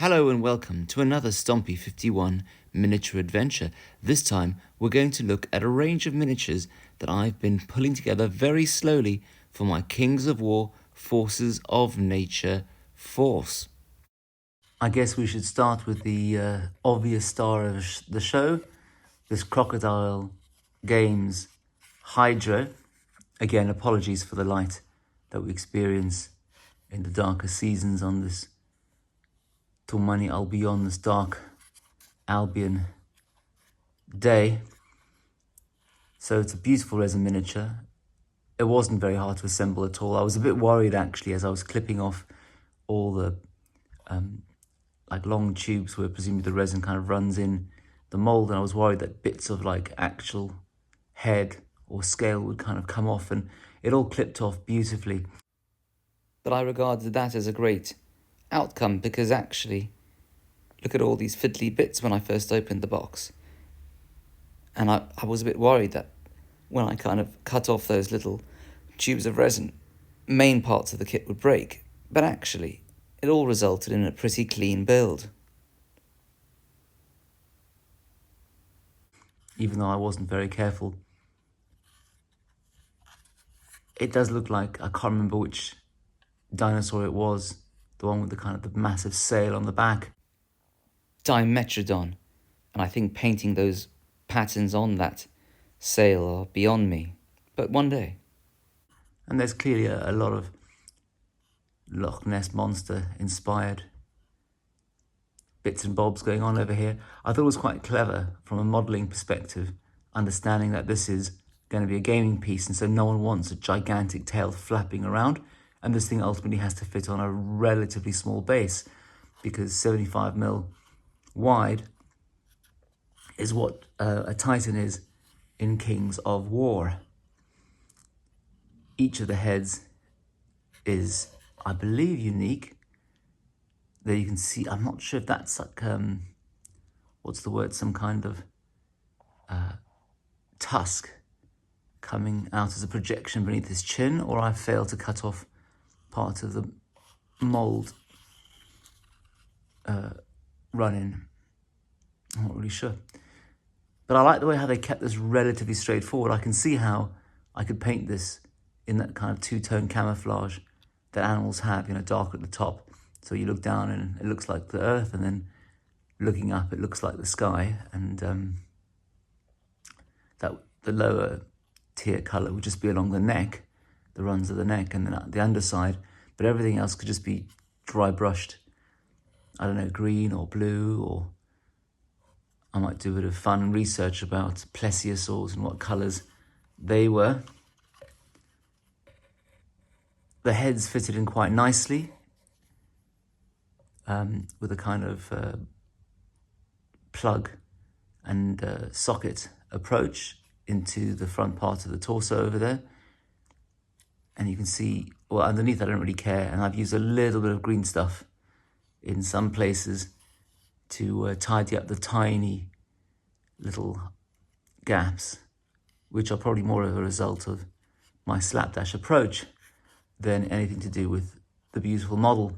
Hello and welcome to another Stompy 51 miniature adventure. This time we're going to look at a range of miniatures that I've been pulling together very slowly for my Kings of War Forces of Nature force. I guess we should start with the obvious star of the show, this Crocodile Games Hydra. Again, apologies for the light that we experience in the darker seasons on this Tumani Albion, this dark Albion day. So it's a beautiful resin miniature. It wasn't very hard to assemble at all. I was a bit worried actually as I was clipping off all the like long tubes where presumably the resin kind of runs in the mold, and I was worried that bits of like actual head or scale would kind of come off, and it all clipped off beautifully. But I regarded that as a great outcome because actually, look at all these fiddly bits when I first opened the box. And I was a bit worried that when I kind of cut off those little tubes of resin, main parts of the kit would break. But actually, it all resulted in a pretty clean build. Even though I wasn't very careful. It does look like, I can't remember which dinosaur it was, the one with the kind of the massive sail on the back. Dimetrodon, and I think painting those patterns on that sail are beyond me, but one day. And there's clearly a lot of Loch Ness Monster inspired bits and bobs going on over here. I thought it was quite clever from a modelling perspective, understanding that this is going to be a gaming piece, and so no one wants a gigantic tail flapping around, and this thing ultimately has to fit on a relatively small base because 75mm wide is what a Titan is in Kings of War. Each of the heads is, I believe, unique. There you can see, I'm not sure if that's like, what's the word, some kind of tusk coming out as a projection beneath his chin, or I failed to cut off part of the mould run-in. I'm not really sure. But I like the way how they kept this relatively straightforward. I can see how I could paint this in that kind of two-tone camouflage that animals have, you know, dark at the top. So you look down and it looks like the earth, and then looking up it looks like the sky, and that the lower tier colour would just be along the neck, the runs of the neck, and then the underside, but everything else could just be dry brushed, I don't know, green or blue, or I might do a bit of fun research about plesiosaurs and what colours they were. The heads fitted in quite nicely, with a kind of plug and socket approach into the front part of the torso over there. And you can see, well, underneath I don't really care, and I've used a little bit of green stuff in some places to tidy up the tiny little gaps, which are probably more of a result of my slapdash approach than anything to do with the beautiful model.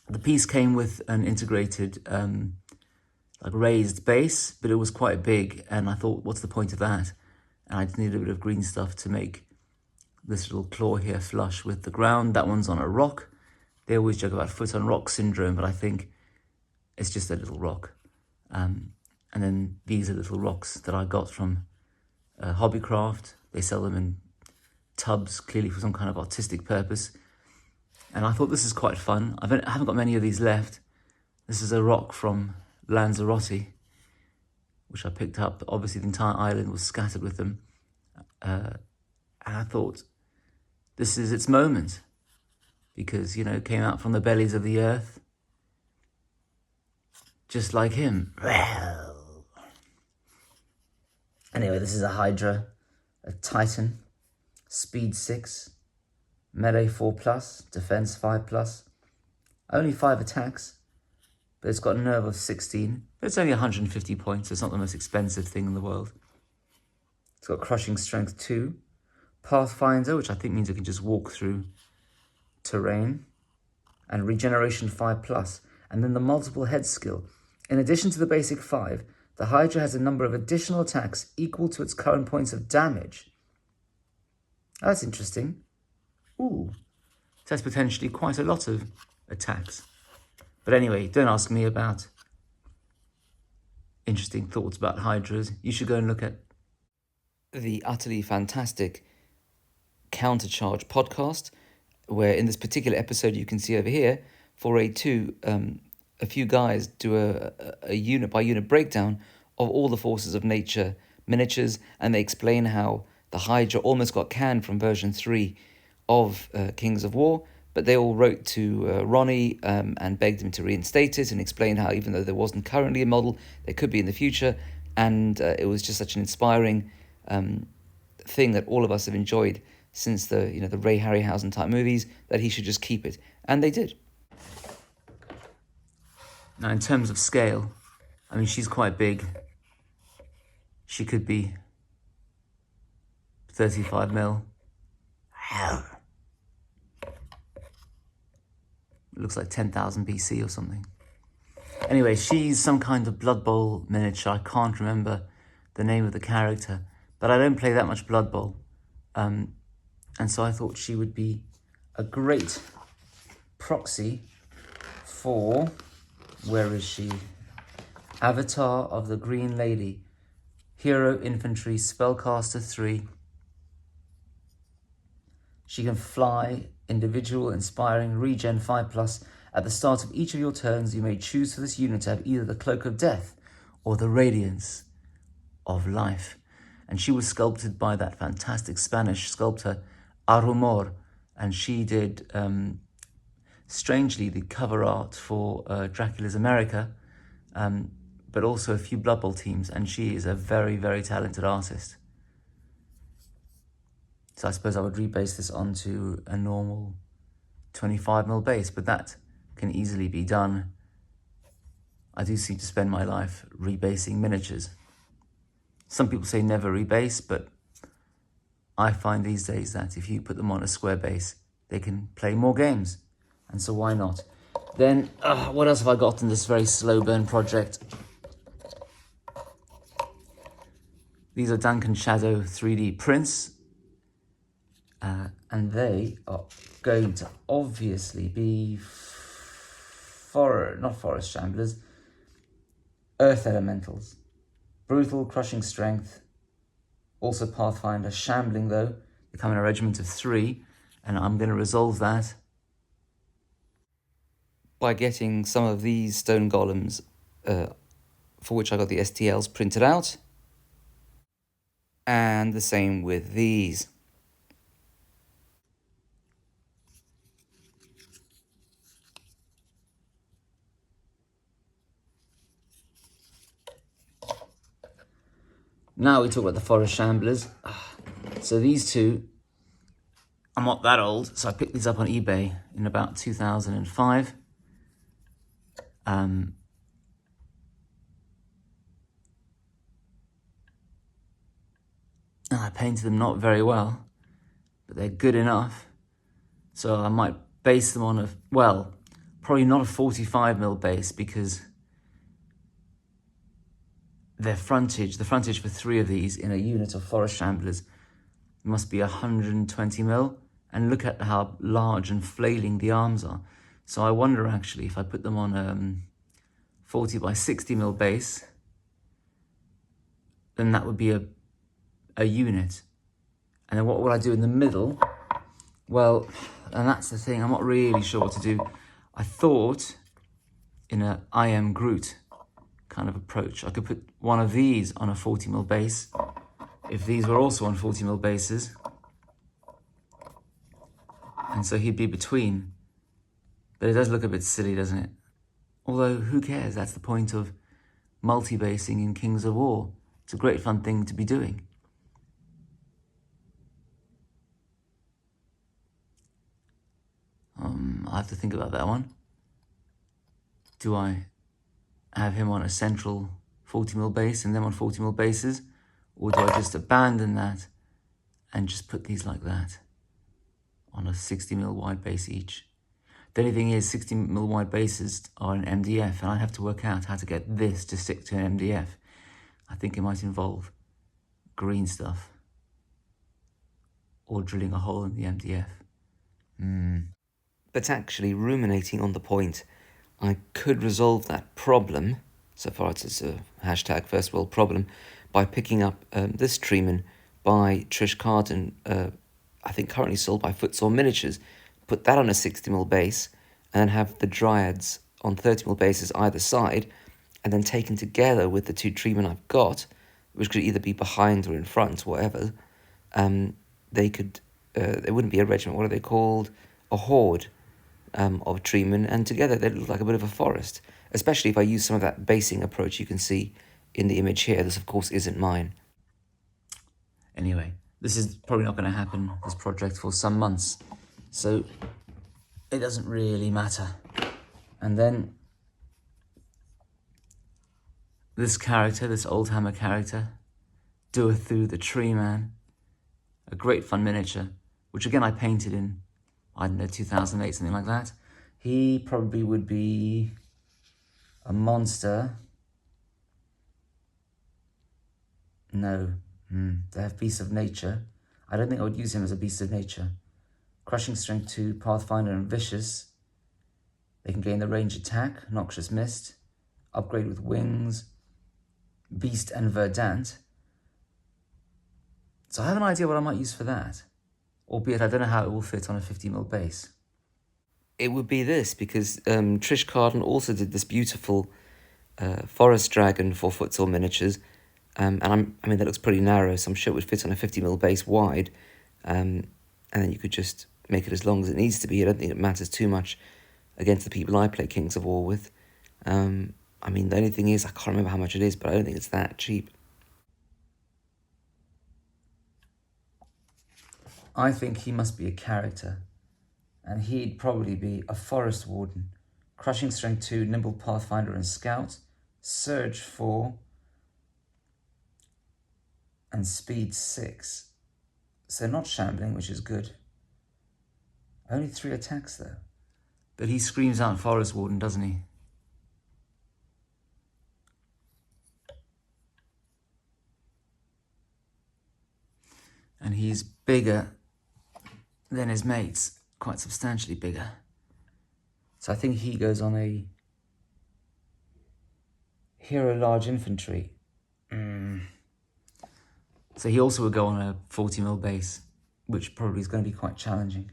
The piece came with an integrated like raised base, but it was quite big, and I thought, what's the point of that? And I just needed a bit of green stuff to make this little claw here flush with the ground. That one's on a rock. They always joke about foot on rock syndrome, but I think it's just a little rock. And then these are little rocks that I got from Hobbycraft. They sell them in tubs, clearly for some kind of artistic purpose. And I thought this is quite fun. I haven't got many of these left. This is a rock from Lanzarote, which I picked up. Obviously the entire island was scattered with them. And I thought, this is its moment, because, you know, it came out from the bellies of the earth, just like him. Well, anyway, this is a Hydra, a Titan, speed 6, melee 4+, defense 5+, only 5 attacks, but it's got a nerve of 16, but it's only 150 points. It's not the most expensive thing in the world. It's got crushing strength 2, Pathfinder, which I think means it can just walk through terrain. and regeneration 5+, and then the multiple head skill. In addition to the basic 5, the Hydra has a number of additional attacks equal to its current points of damage. That's interesting. Ooh, that's potentially quite a lot of attacks. But anyway, don't ask me about interesting thoughts about Hydras. You should go and look at the utterly fantastic Countercharge podcast, where in this particular episode you can see over here, 482, a few guys do a unit by unit breakdown of all the forces of nature miniatures, and they explain how the Hydra almost got canned from version 3 of Kings of War, but they all wrote to Ronnie and begged him to reinstate it, and explained how even though there wasn't currently a model, there could be in the future, and it was just such an inspiring thing that all of us have enjoyed since the Ray Harryhausen type movies, that he should just keep it, and they did. Now, in terms of scale, I mean, she's quite big. She could be 35 mil. It looks like 10,000 BC or something. Anyway, she's some kind of Blood Bowl miniature. I can't remember the name of the character, but I don't play that much Blood Bowl. And so I thought she would be a great proxy for, where is she? Avatar of the Green Lady. Hero Infantry, Spellcaster 3. She can fly, individual, inspiring, regen 5+. At the start of each of your turns, you may choose for this unit to have either the Cloak of Death or the Radiance of Life. And she was sculpted by that fantastic Spanish sculptor, Arumor, and she did, strangely, the cover art for Dracula's America, but also a few Blood Bowl teams, and she is a very, very talented artist. So I suppose I would rebase this onto a normal 25mm base, but that can easily be done. I do seem to spend my life rebasing miniatures. Some people say never rebase, but I find these days that if you put them on a square base, they can play more games. And so why not? Then, what else have I got in this very slow burn project? These are Duncan Shadow 3D prints. And they are going to obviously be not forest shamblers, earth elementals. Brutal, crushing strength. Also Pathfinder, shambling though. They come in a regiment of 3, and I'm going to resolve that by getting some of these stone golems, for which I got the STLs printed out, and the same with these. Now we talk about the Forest Shamblers. So these two, I'm not that old, so I picked these up on eBay in about 2005. And I painted them not very well, but they're good enough. So I might base them on probably not a 45mm base, because the frontage for 3 of these in a unit of Forest Shamblers must be 120mm, and look at how large and flailing the arms are. So I wonder actually if I put them on 40 by 60mm base, then that would be a unit. And then what would I do in the middle? Well, and that's the thing, I'm not really sure what to do. I thought in a I Am Groot kind of approach, I could put one of these on a 40mm base, if these were also on 40mm bases. And so he'd be between. But it does look a bit silly, doesn't it? Although, who cares? That's the point of multi-basing in Kings of War. It's a great fun thing to be doing. I have to think about that one. Do I have him on a central 40mm base and them on 40mm bases? Or do I just abandon that and just put these like that on a 60mm wide base each? The only thing is 60mm wide bases are an MDF, and I have to work out how to get this to stick to an MDF. I think it might involve green stuff or drilling a hole in the MDF. But actually, ruminating on the point, I could resolve that problem, so far it's a hashtag first world problem, by picking up this Treeman by Trish Carden, I think currently sold by Footsore Miniatures, put that on a 60mm base, and then have the Dryads on 30mm bases either side, and then taken together with the two Treemen I've got, which could either be behind or in front, whatever, they could, it wouldn't be a regiment, what are they called? A horde of Treemen, and together they look like a bit of a forest, especially if I use some of that basing approach you can see in the image here. This, of course, isn't mine. Anyway, this is probably not going to happen, this project, for some months, so it doesn't really matter. And then this character, this Oldhammer character, Doethoo the Tree Man, a great fun miniature, which again I painted in, I don't know, 2008, something like that. He probably would be a monster. No, they have Beast of Nature. I don't think I would use him as a Beast of Nature. Crushing Strength 2, Pathfinder and Vicious. They can gain the range attack, Noxious Mist, upgrade with Wings, Beast and Verdant. So I have an idea what I might use for that, albeit I don't know how it will fit on a 50mm base. It would be this, because Trish Carden also did this beautiful Forest Dragon for Footsore Miniatures, and I mean that looks pretty narrow, so I'm sure it would fit on a 50mm base wide, and then you could just make it as long as it needs to be. I don't think it matters too much against the people I play Kings of War with. I mean, the only thing is, I can't remember how much it is, but I don't think it's that cheap. I think he must be a character, and he'd probably be a Forest Warden. Crushing Strength 2, Nimble Pathfinder and Scout, Surge 4, and Speed 6. So not shambling, which is good. Only 3 attacks though. But he screams out Forest Warden, doesn't he? And he's bigger than his mates, quite substantially bigger. So I think he goes on a Hero Large Infantry. So he also would go on a 40mm base, which probably is going to be quite challenging.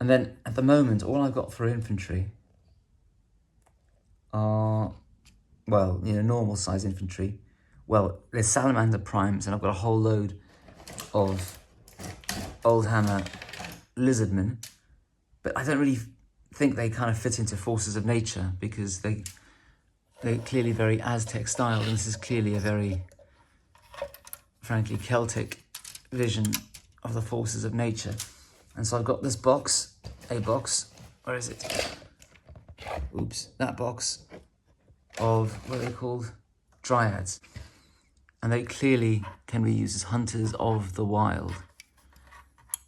And then at the moment, all I've got for infantry are, well, normal size infantry. Well, there's Salamander Primes, and I've got a whole load of Oldhammer Lizardmen, but I don't really think they kind of fit into Forces of Nature, because they're clearly very Aztec styled, and this is clearly a very, frankly, Celtic vision of the Forces of Nature. And so I've got this box, where is it? Oops, that box of, what are they called? Dryads. And they clearly can be used as hunters of the wild,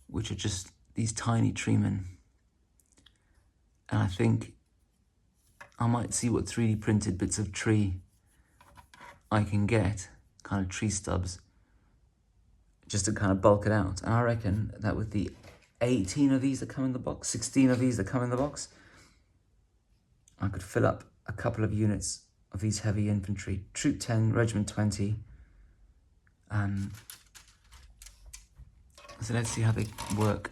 which are just these tiny treemen. And I think I might see what 3D printed bits of tree I can get, kind of tree stubs, just to kind of bulk it out. And I reckon that with the 18 of these that come in the box, 16 of these that come in the box, I could fill up a couple of units of these heavy infantry. Troop 10, Regiment 20. So let's see how they work.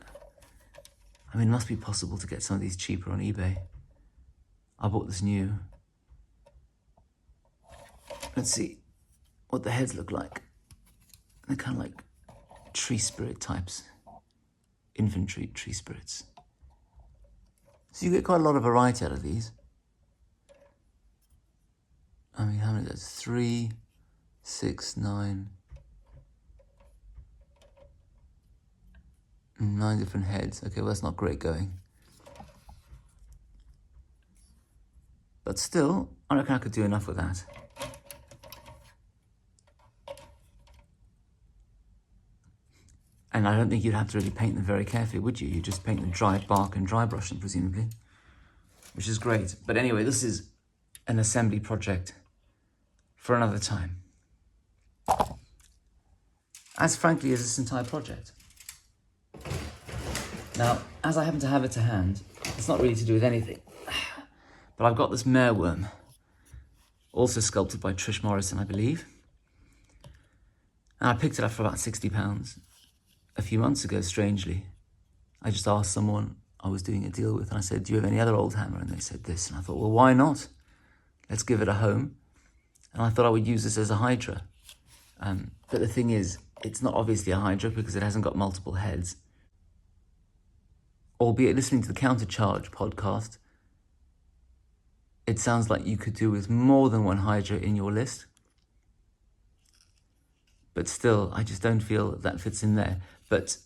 I mean, it must be possible to get some of these cheaper on eBay. I bought this new. Let's see what the heads look like. They're kind of like tree spirit types. Infantry tree spirits. So you get quite a lot of variety out of these. I mean, how many is that? 3, 6, 9. 9 different heads. Okay, well, that's not great going. But still, I reckon I could do enough with that. And I don't think you'd have to really paint them very carefully, would you? You just paint them dry bark and dry brush them, presumably, which is great. But anyway, this is an assembly project for another time. As frankly as this entire project. Now, as I happen to have it to hand, it's not really to do with anything, but I've got this mereworm, also sculpted by Trish Morrison, I believe. And I picked it up for about £60 a few months ago, strangely. I just asked someone I was doing a deal with, and I said, do you have any other old hammer? And they said this, and I thought, well, why not? Let's give it a home. And I thought I would use this as a Hydra. But the thing is, it's not obviously a Hydra because it hasn't got multiple heads. Albeit listening to the Countercharge podcast, it sounds like you could do with more than one Hydra in your list. But still, I just don't feel that fits in there. But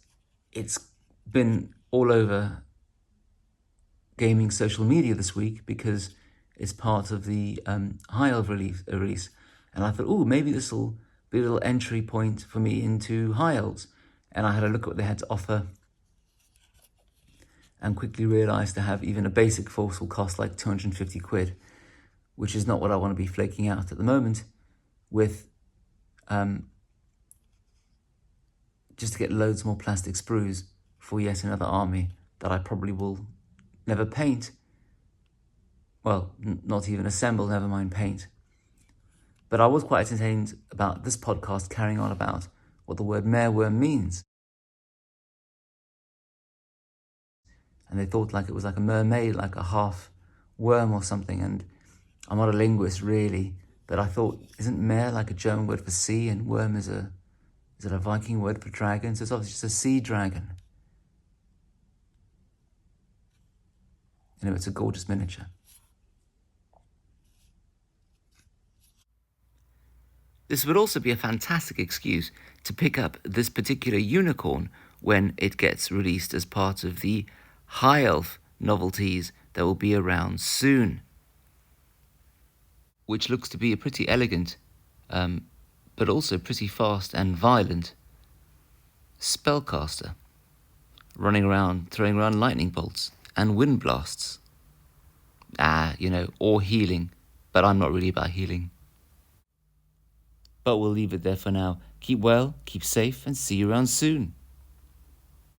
it's been all over gaming social media this week because it's part of the High Elf release. And I thought, oh, maybe this will be a little entry point for me into High Elves. And I had a look at what they had to offer and quickly realised to have even a basic force will cost like 250 quid, which is not what I want to be flaking out at the moment with just to get loads more plastic sprues for yet another army that I probably will never paint. Well, not even assemble, never mind paint. But I was quite entertained about this podcast carrying on about what the word mereworm means. And they thought like it was like a mermaid, like a half worm or something. And I'm not a linguist really, but I thought, isn't mare like a German word for sea, and worm is it a Viking word for dragon? So it's obviously just a sea dragon. It's a gorgeous miniature. This would also be a fantastic excuse to pick up this particular unicorn when it gets released as part of the High Elf novelties that will be around soon, which looks to be a pretty elegant, but also pretty fast and violent spellcaster, running around, throwing around lightning bolts and wind blasts. Or healing, but I'm not really about healing. But we'll leave it there for now. Keep well, keep safe, and see you around soon.